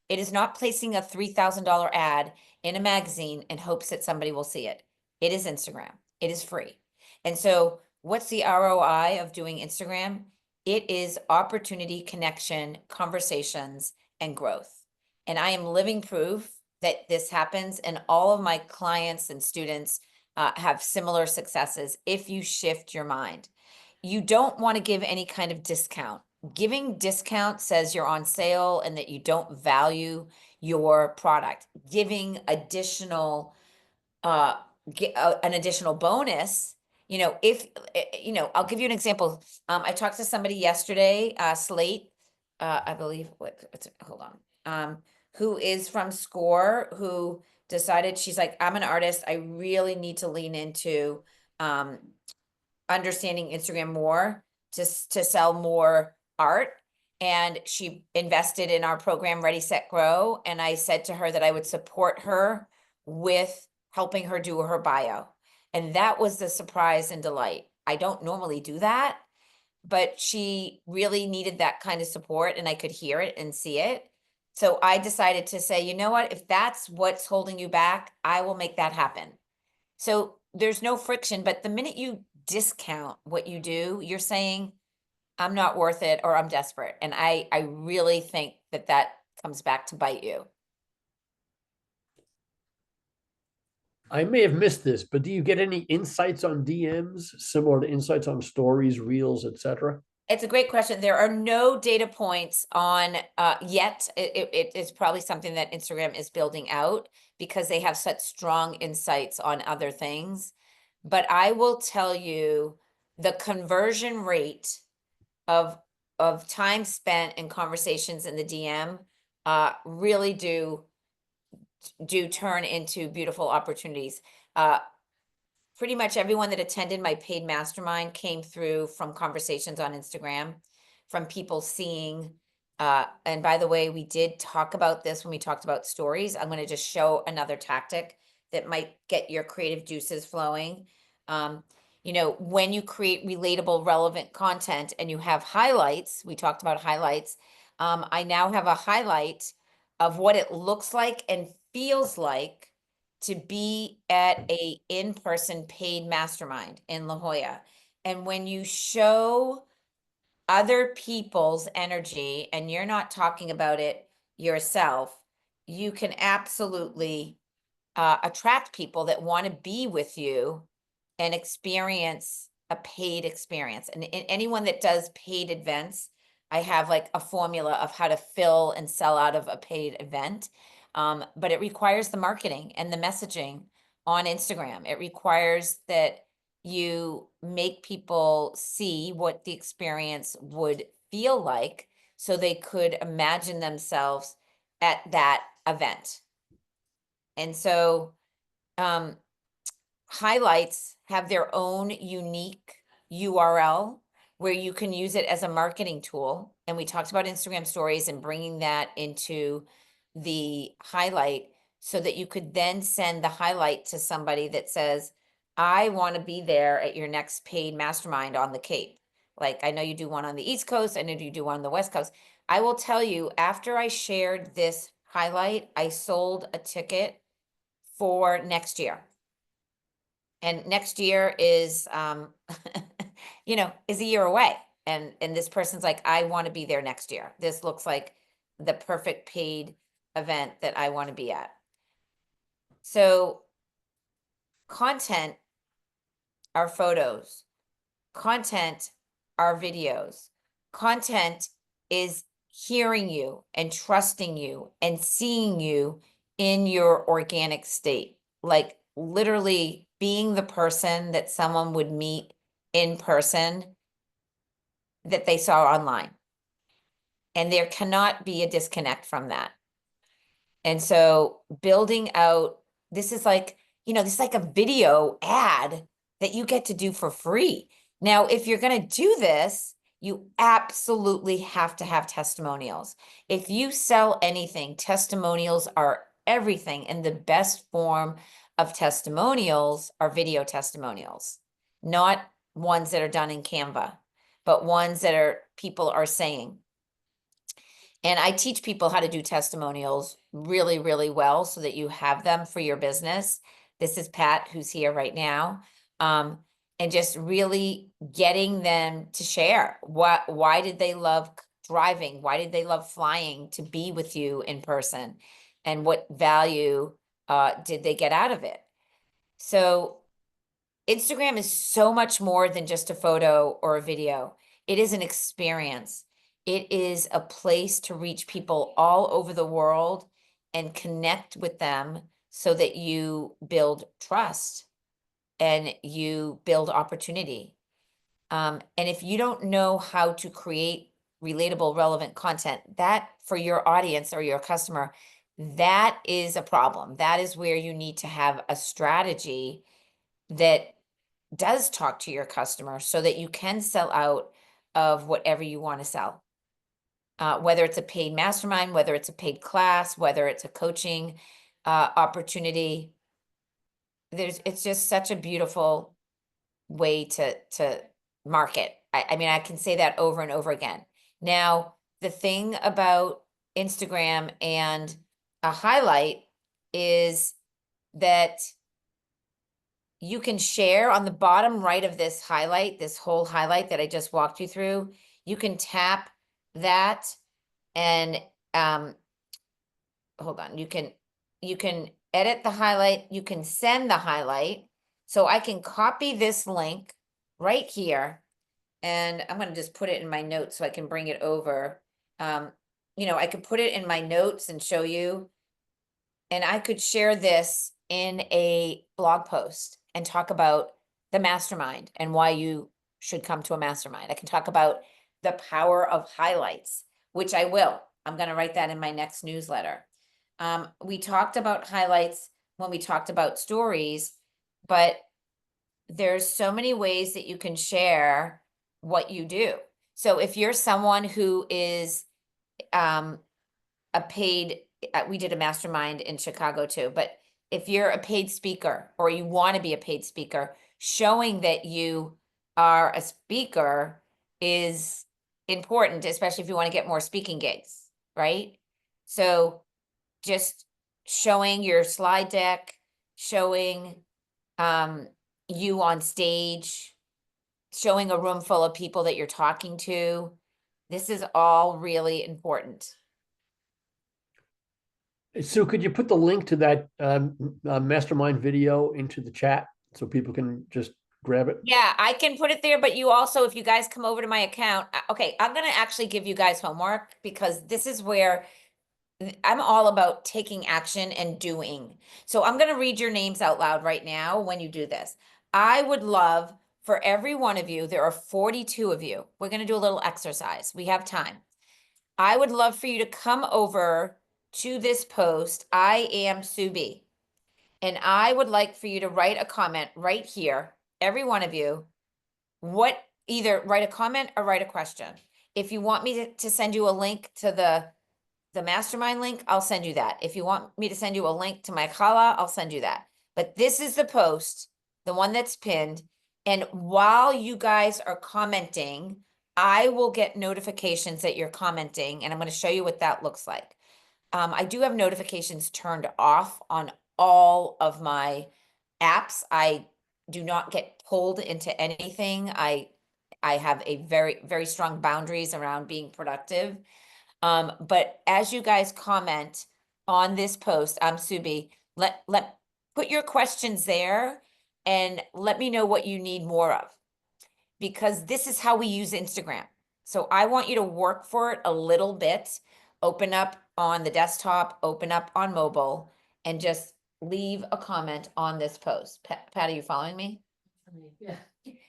It is not placing a $3,000 ad in a magazine in hopes that somebody will see it. It is Instagram. It is free. And so what's the ROI of doing Instagram? It is opportunity, connection, conversations, and growth. And I am living proof that this happens, and all of my clients and students have similar successes if you shift your mind. You don't want to give any kind of discount. Giving discount says you're on sale and that you don't value your product. Giving additional, an additional bonus, I'll give you an example. I talked to somebody yesterday, Slate, I believe, hold on, who is from SCORE, who decided, she's like, I'm an artist. I really need to lean into understanding Instagram more to sell more art. And she invested in our program, Ready, Set, Grow. And I said to her that I would support her with helping her do her bio. And that was the surprise and delight. I don't normally do that, but she really needed that kind of support, and I could hear it and see it. So I decided to say, you know what, if that's what's holding you back, I will make that happen. So there's no friction, but the minute you discount what you do, you're saying, I'm not worth it, or I'm desperate. And I really think that comes back to bite you. I may have missed this, but do you get any insights on DMs similar to insights on stories, reels, etc.? It's a great question. There are no data points on yet. It is probably something that Instagram is building out because they have such strong insights on other things. But I will tell you the conversion rate of time spent in conversations in the DM really do turn into beautiful opportunities. Pretty much everyone that attended my paid mastermind came through from conversations on Instagram, from people seeing, and by the way, we did talk about this when we talked about stories. I'm going to just show another tactic that might get your creative juices flowing. When you create relatable, relevant content and you have highlights, we talked about highlights. I now have a highlight of what it looks like and feels like to be at a in-person paid mastermind in La Jolla. And when you show other people's energy and you're not talking about it yourself, you can absolutely attract people that want to be with you and experience a paid experience. And anyone that does paid events, I have like a formula of how to fill and sell out of a paid event. But it requires the marketing and the messaging on Instagram. It requires that you make people see what the experience would feel like so they could imagine themselves at that event. And so highlights have their own unique URL where you can use it as a marketing tool and we talked about Instagram stories and bringing that into the highlight so that you could then send the highlight to somebody that says, I want to be there at your next paid mastermind on the Cape. Like, I know you do one on the East Coast. I know you do one on the West Coast. I will tell you, after I shared this highlight, I sold a ticket for next year. And next year is, is a year away. And this person's like, I want to be there next year. This looks like the perfect paid event that I want to be at. So content are photos, content are videos, content is hearing you and trusting you and seeing you in your organic state, like literally being the person that someone would meet in person that they saw online. And there cannot be a disconnect from that. And so building out, this is like a video ad that you get to do for free. Now, if you're going to do this, you absolutely have to have testimonials. If you sell anything, testimonials are everything. And the best form of testimonials are video testimonials, not ones that are done in Canva, but ones that people are saying. And I teach people how to do testimonials really, really well so that you have them for your business. This is Pat, who's here right now. And just really getting them to share why did they love driving? Why did they love flying to be with you in person? And what value did they get out of it? So Instagram is so much more than just a photo or a video. It is an experience. It is a place to reach people all over the world and connect with them so that you build trust and you build opportunity. And if you don't know how to create relatable, relevant content, that for your audience or your customer, that is a problem. That is where you need to have a strategy that does talk to your customer so that you can sell out of whatever you want to sell. Whether it's a paid mastermind, whether it's a paid class, whether it's a coaching opportunity, it's just such a beautiful way to market. I mean, I can say that over and over again. Now, the thing about Instagram and a highlight is that you can share on the bottom right of this highlight, this whole highlight that I just walked you through. You can tap that and hold on, you can edit the highlight, you can send the highlight. So I can copy this link right here, and I'm going to just put it in my notes so I can bring it over. I could put it in my notes and show you, and I could share this in a blog post and talk about the mastermind and why you should come to a mastermind. I can talk about the power of highlights, which I will. I'm going to write that in my next newsletter. We talked about highlights when we talked about stories, but there's so many ways that you can share what you do. So if you're someone who is a paid, we did a mastermind in Chicago too, but if you're a paid speaker or you want to be a paid speaker, showing that you are a speaker is important, especially if you want to get more speaking gigs, right? So just showing your slide deck, showing you on stage, showing a room full of people that you're talking to. This is all really important. Sue, could you put the link to that mastermind video into the chat so people can just grab it? Yeah, I can put it there, but you also, if you guys come over to my account, okay, I'm going to actually give you guys homework because this is where I'm all about taking action and doing. So I'm going to read your names out loud right now when you do this. I would love for every one of you, there are 42 of you. We're going to do a little exercise. We have time. I would love for you to come over to this post. I am Sue B. And I would like for you to write a comment right here, every one of you, either write a comment or write a question. If you want me to send you a link to the mastermind link, I'll send you that. If you want me to send you a link to my chala, I'll send you that. But this is the post, the one that's pinned. And while you guys are commenting, I will get notifications that you're commenting, and I'm going to show you what that looks like. I do have notifications turned off on all of my apps. I do not get pulled into anything. I have a very, very strong boundaries around being productive. But as you guys comment on this post, Subi, put your questions there and let me know what you need more of, because this is how we use Instagram. So I want you to work for it a little bit, open up on the desktop, open up on mobile, and just leave a comment on this post. Pat, are you following me? Yeah.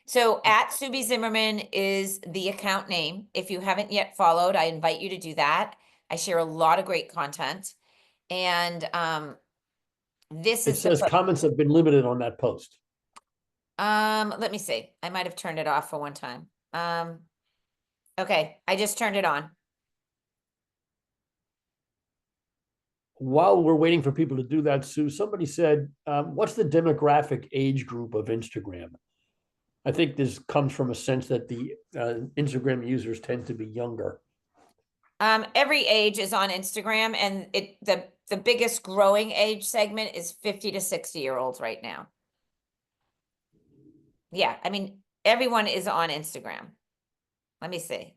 So at Subi Zimmerman is the account name. If you haven't yet followed, I invite you to do that. I share a lot of great content. And this It is the says comments have been limited on that post. let me see. I might have turned it off for one time. Okay, I just turned it on. While we're waiting for people to do that, Sue, somebody said, what's the demographic age group of Instagram? I think this comes from a sense that the Instagram users tend to be younger. Every age is on Instagram, and the biggest growing age segment is 50 to 60-year-olds right now. Yeah, I mean, everyone is on Instagram. Let me see.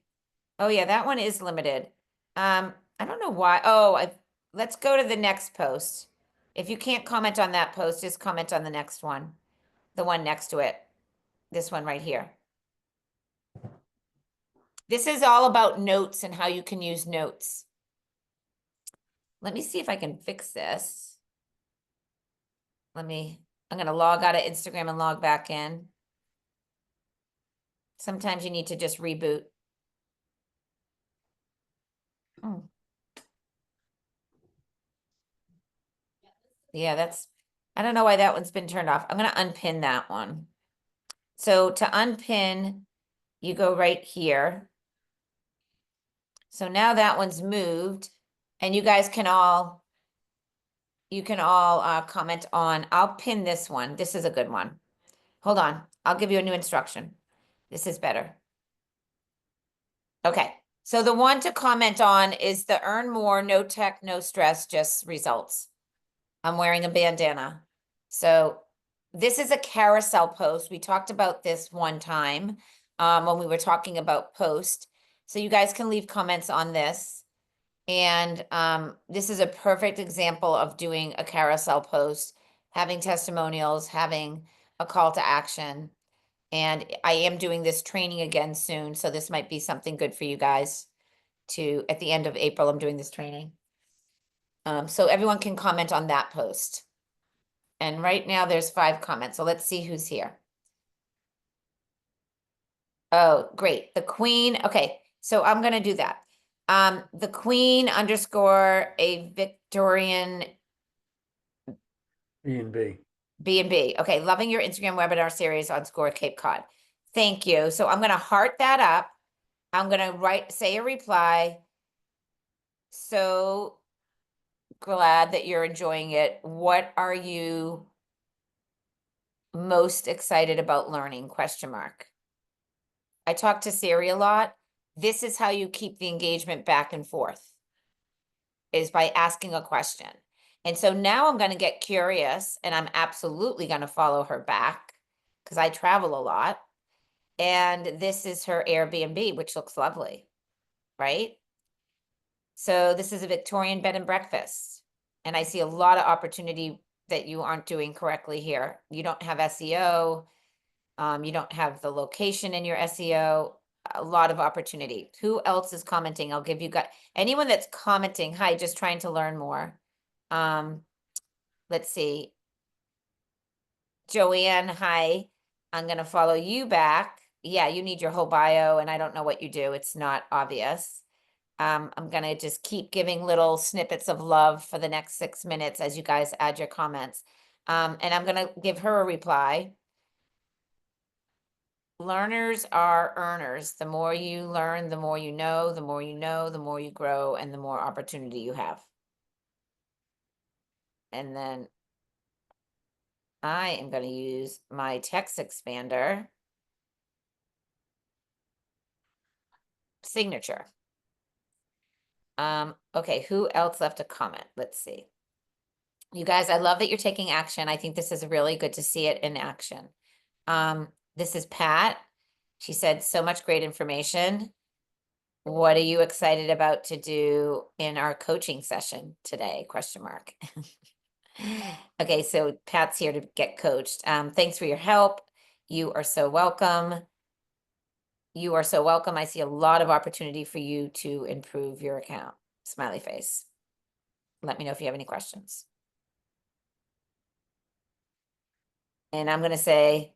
Oh yeah, that one is limited. I don't know why. Oh, let's go to the next post. If you can't comment on that post, just comment on the next one. The one next to it. This one right here. This is all about notes and how you can use notes. Let me see if I can fix this. I'm going to log out of Instagram and log back in. Sometimes you need to just reboot. Oh. Yeah, I don't know why that one's been turned off. I'm going to unpin that one. So to unpin, you go right here. So now that one's moved, and you guys can all, comment on, I'll pin this one. This is a good one. Hold on. I'll give you a new instruction. This is better. Okay. So the one to comment on is the earn more, no tech, no stress, just results. I'm wearing a bandana. So this is a carousel post. We talked about this one time when we were talking about post. So you guys can leave comments on this. And this is a perfect example of doing a carousel post, having testimonials, having a call to action. And I am doing this training again soon. So this might be something good for you guys to, at the end of April, I'm doing this training. So everyone can comment on that post. And right now there's 5 comments. So let's see who's here. Oh, great. The Queen. Okay. So I'm going to do that. The Queen _ a Victorian B&B. B&B. Okay. Loving your Instagram webinar series on Score Cape Cod. Thank you. So I'm going to heart that up. I'm going to say a reply. So glad that you're enjoying it. What are you most excited about learning? ? I talk to Siri a lot. This is how you keep the engagement back and forth, is by asking a question. And so now I'm going to get curious, and I'm absolutely going to follow her back because I travel a lot. And this is her Airbnb, which looks lovely, right? So this is a Victorian bed and breakfast. And I see a lot of opportunity that you aren't doing correctly here. You don't have SEO. You don't have the location in your SEO. A lot of opportunity. Who else is commenting? I'll give you anyone that's commenting. Hi, just trying to learn more. Let's see. Joanne, hi. I'm going to follow you back. Yeah, you need your whole bio, and I don't know what you do. It's not obvious. I'm going to just keep giving little snippets of love for the next 6 minutes as you guys add your comments. And I'm going to give her a reply. learners are earners. The more you learn, the more you know, the more you know, the more you grow, and the more opportunity you have. And then I am going to use my text expander signature. Okay, who else left a comment? Let's see. You guys, I love that you're taking action. I think this is really good to see it in action. This is Pat. She said, so much great information. What are you excited about to do in our coaching session today? Question mark. Okay, so Pat's here to get coached. Thanks for your help. You are so welcome. You are so welcome. I see a lot of opportunity for you to improve your account. Smiley face. Let me know if you have any questions. And I'm going to say,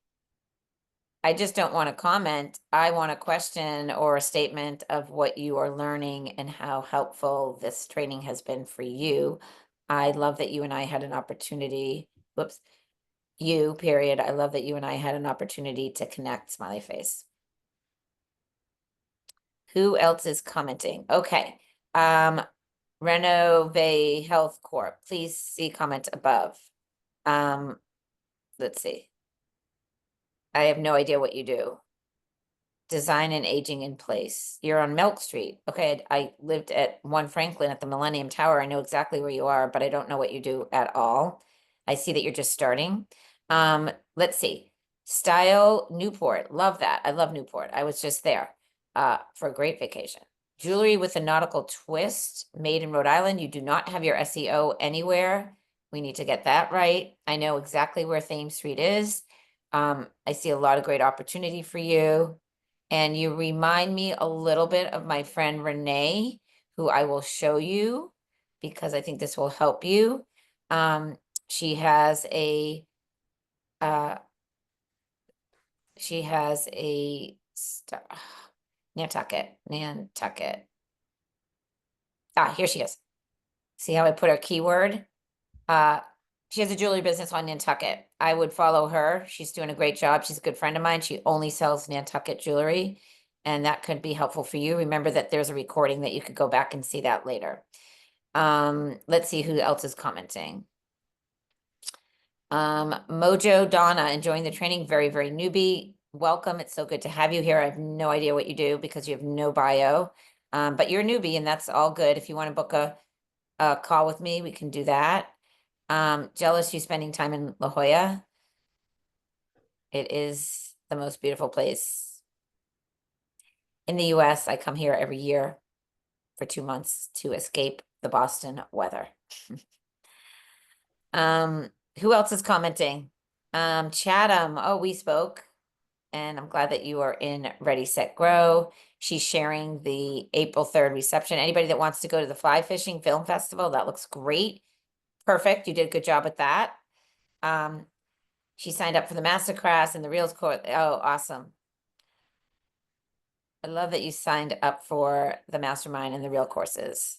I just don't want to comment. I want a question or a statement of what you are learning and how helpful this training has been for you. I love that you and I had an opportunity. Whoops. You, period. I love that you and I had an opportunity to connect. Smiley face. Who else is commenting? Okay. Renovate Health Corp. Please see comment above. Let's see. I have no idea what you do. Design and aging in place. You're on Milk Street. Okay, I lived at 1 Franklin at the Millennium Tower. I know exactly where you are, but I don't know what you do at all. I see that you're just starting. Let's see. Style Newport. Love that. I love Newport. I was just there for a great vacation. Jewelry with a nautical twist made in Rhode Island. You do not have your SEO anywhere. We need to get that right. I know exactly where Thames Street is. I see a lot of great opportunity for you. And you remind me a little bit of my friend Renee, who I will show you because I think this will help you. She has a Nantucket. Ah, here she is. See how I put her keyword? She has a jewelry business on Nantucket. I would follow her. She's doing a great job. She's a good friend of mine. She only sells Nantucket jewelry, and that could be helpful for you. Remember that there's a recording that you could go back and see that later. Let's see who else is commenting. Mojo Donna, enjoying the training. Very, very newbie. Welcome. It's so good to have you here. I have no idea what you do because you have no bio, but you're a newbie, and that's all good. If you want to book a call with me, we can do that. Jealous you spending time in La Jolla. It is the most beautiful place in the US. I come here every year for 2 months to escape the Boston weather. Who else is commenting? Chatham. Oh, we spoke. And I'm glad that you are in Ready, Set, Grow. She's sharing the April 3rd reception. Anybody that wants to go to the Fly Fishing Film Festival, that looks great. Perfect. You did a good job with that. She signed up for the masterclass and the Reels course. Oh, awesome. I love that you signed up for the mastermind and the Reel courses.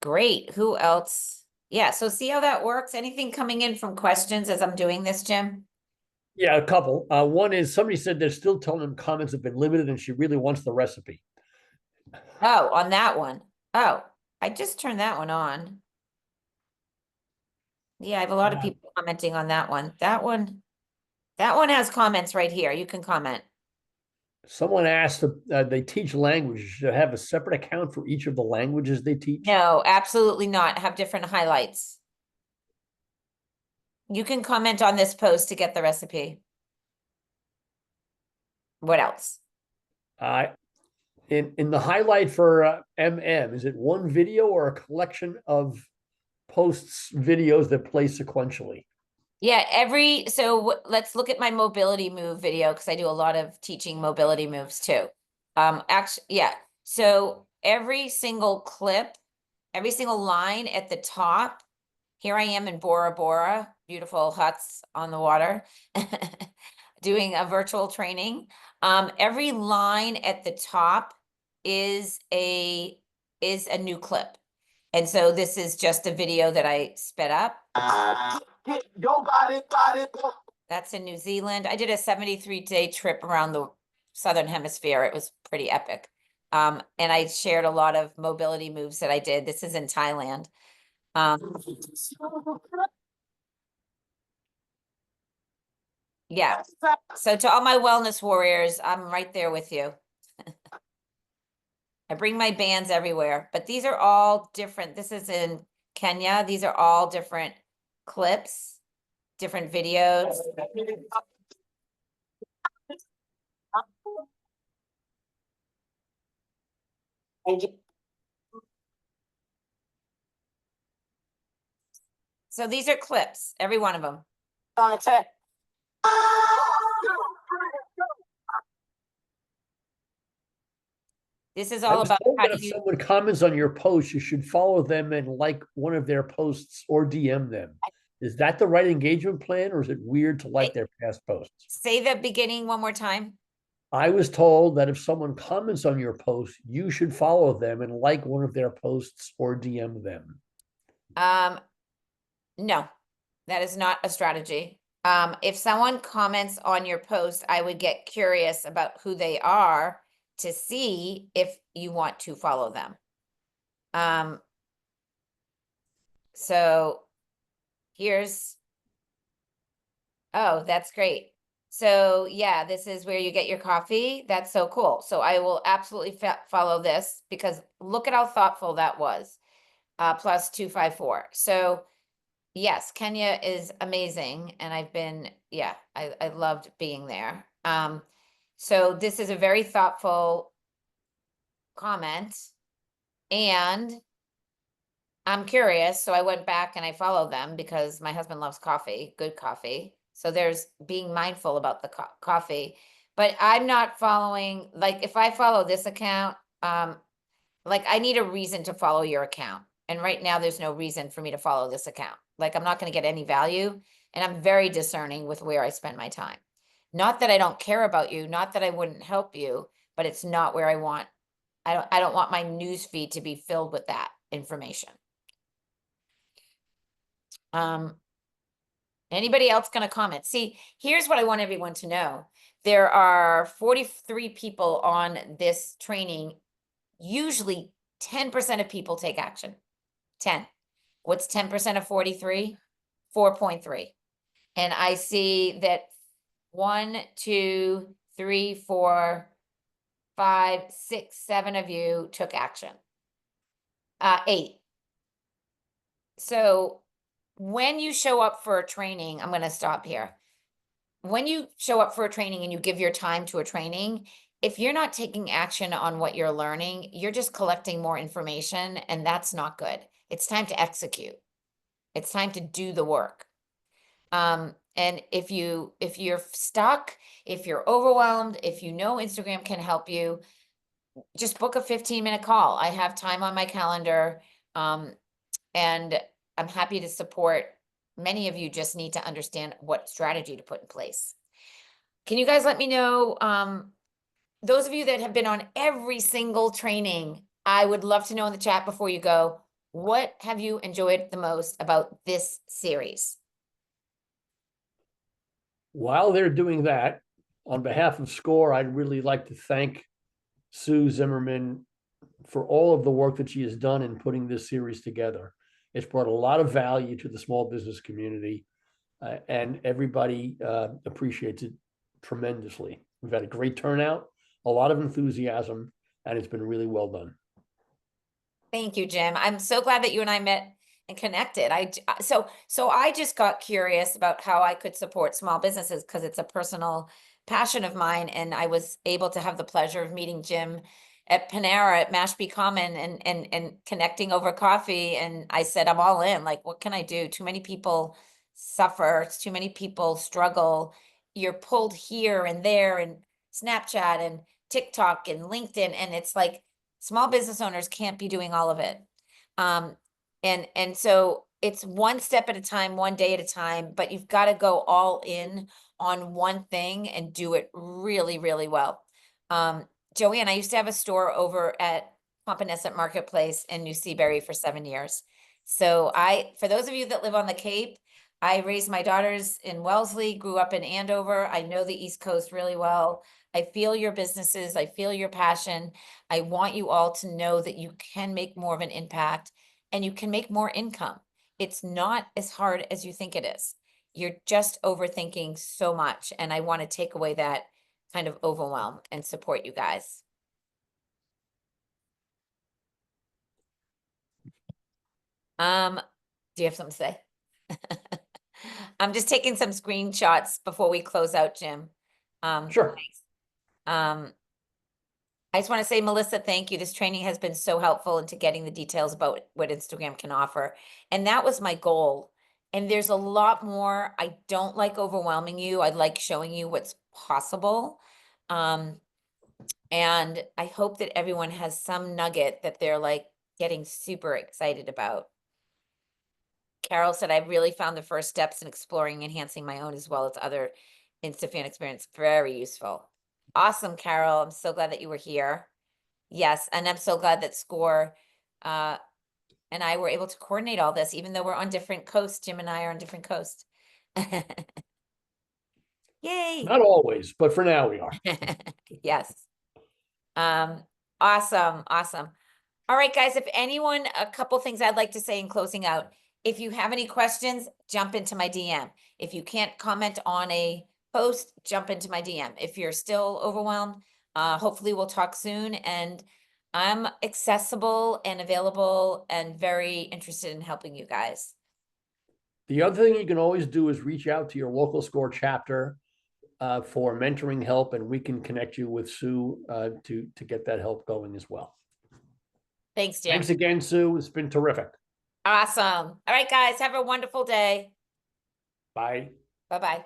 Great. Who else? Yeah. So see how that works? Anything coming in from questions as I'm doing this, Jim? Yeah, a couple. One is somebody said they're still telling them comments have been limited and she really wants the recipe. Oh, on that one. Oh, I just turned that one on. Yeah, I have a lot of people commenting on that one. That one has comments right here. You can comment. Someone asked, they teach languages. Should they have a separate account for each of the languages they teach? No, absolutely not. Have different highlights. You can comment on this post to get the recipe. What else? In the highlight for MM, is it one video or a collection of posts, videos that play sequentially? Yeah, let's look at my mobility move video because I do a lot of teaching mobility moves too. Actually, yeah. So every single clip, every single line at the top, here I am in Bora Bora, beautiful huts on the water, doing a virtual training. Every line at the top is a new clip. And so this is just a video that I sped up. That's in New Zealand. I did a 73-day trip around the Southern Hemisphere. It was pretty epic. And I shared a lot of mobility moves that I did. This is in Thailand. Yeah. So to all my wellness warriors, I'm right there with you. I bring my bands everywhere, but these are all different. This is in Kenya. These are all different clips, different videos. So these are clips, every one of them. This is I all was about told how that to if use. someone comments on your post, you should follow them and like one of their posts or DM them. Is that the right engagement plan, or is it weird to like their past posts? Say the beginning one more time. I was told that if someone comments on your post, you should follow them and like one of their posts or DM them. No, that is not a strategy. If someone comments on your post, I would get curious about who they are to see if you want to follow them. So here's, oh, that's great. So yeah, this is where you get your coffee. That's so cool. So I will absolutely follow this because look at how thoughtful that was. Plus 254. So yes, Kenya is amazing. And I've been, yeah, I loved being there. So this is a very thoughtful comment. And I'm curious, so I went back and I followed them because my husband loves coffee, good coffee. So there's being mindful about the coffee, but I'm not following, like if I follow this account, like I need a reason to follow your account. And right now there's no reason for me to follow this account. Like I'm not going to get any value and I'm very discerning with where I spend my time. Not that I don't care about you, not that I wouldn't help you, but it's not where I want. I don't want my news feed to be filled with that information. Anybody else going to comment? See, here's what I want everyone to know. There are 43 people on this training. Usually 10% of people take action. 10. What's 10% of 43? 4.3. And I see that 1, 2, 3, 4, 5, 6, 7 of you took action. 8. So when you show up for a training, I'm going to stop here. When you show up for a training and you give your time to a training, if you're not taking action on what you're learning, you're just collecting more information, and that's not good. It's time to execute. It's time to do the work. And if you're stuck, if you're overwhelmed, if you know Instagram can help you, just book a 15-minute call. I have time on my calendar, and I'm happy to support. Many of you just need to understand what strategy to put in place. Can you guys let me know, those of you that have been on every single training, I would love to know in the chat before you go, what have you enjoyed the most about this series? While they're doing that, on behalf of SCORE, I'd really like to thank Sue Zimmerman for all of the work that she has done in putting this series together. It's brought a lot of value to the small business community, and everybody appreciates it tremendously. We've had a great turnout, a lot of enthusiasm, and it's been really well done. Thank you, Jim. I'm so glad that you and I met and connected. So I just got curious about how I could support small businesses because it's a personal passion of mine, and I was able to have the pleasure of meeting Jim at Panera at Mashpee Common and connecting over coffee. And I said, I'm all in. Like, what can I do? Too many people suffer. Too many people struggle. You're pulled here and there and Snapchat and TikTok and LinkedIn. And it's like small business owners can't be doing all of it. And so it's one step at a time, one day at a time, but you've got to go all in on one thing and do it really, really well. Joanne, I used to have a store over at Pompanesett Marketplace in New Seabury for 7 years. So for those of you that live on the Cape, I raised my daughters in Wellesley, grew up in Andover. I know the East Coast really well. I feel your businesses. I feel your passion. I want you all to know that you can make more of an impact and you can make more income. It's not as hard as you think it is. You're just overthinking so much. And I want to take away that kind of overwhelm and support you guys. Do you have something to say? I'm just taking some screenshots before we close out, Jim. Sure. Thanks. I just want to say, Melissa, thank you. This training has been so helpful into getting the details about what Instagram can offer. And that was my goal. And there's a lot more. I don't like overwhelming you. I like showing you what's possible. And I hope that everyone has some nugget that they're like getting super excited about. Carol said, I really found the first steps in exploring enhancing my own as well as other InstaFan experience very useful. Awesome, Carol. I'm so glad that you were here. Yes, and I'm so glad that SCORE and I were able to coordinate all this, even though we're on different coasts. Jim and I are on different coasts. Yay. Not always, but for now we are. Yes. Awesome. Awesome. All right, guys, if anyone, a couple things I'd like to say in closing out. If you have any questions, jump into my DM. If you can't comment on a post, jump into my DM. If you're still overwhelmed, hopefully we'll talk soon. And I'm accessible and available and very interested in helping you guys. The other thing you can always do is reach out to your local SCORE chapter for mentoring help, and we can connect you with Sue to get that help going as well. Thanks, Jim. Thanks again, Sue. It's been terrific. Awesome. All right, guys, have a wonderful day. Bye. Bye-bye.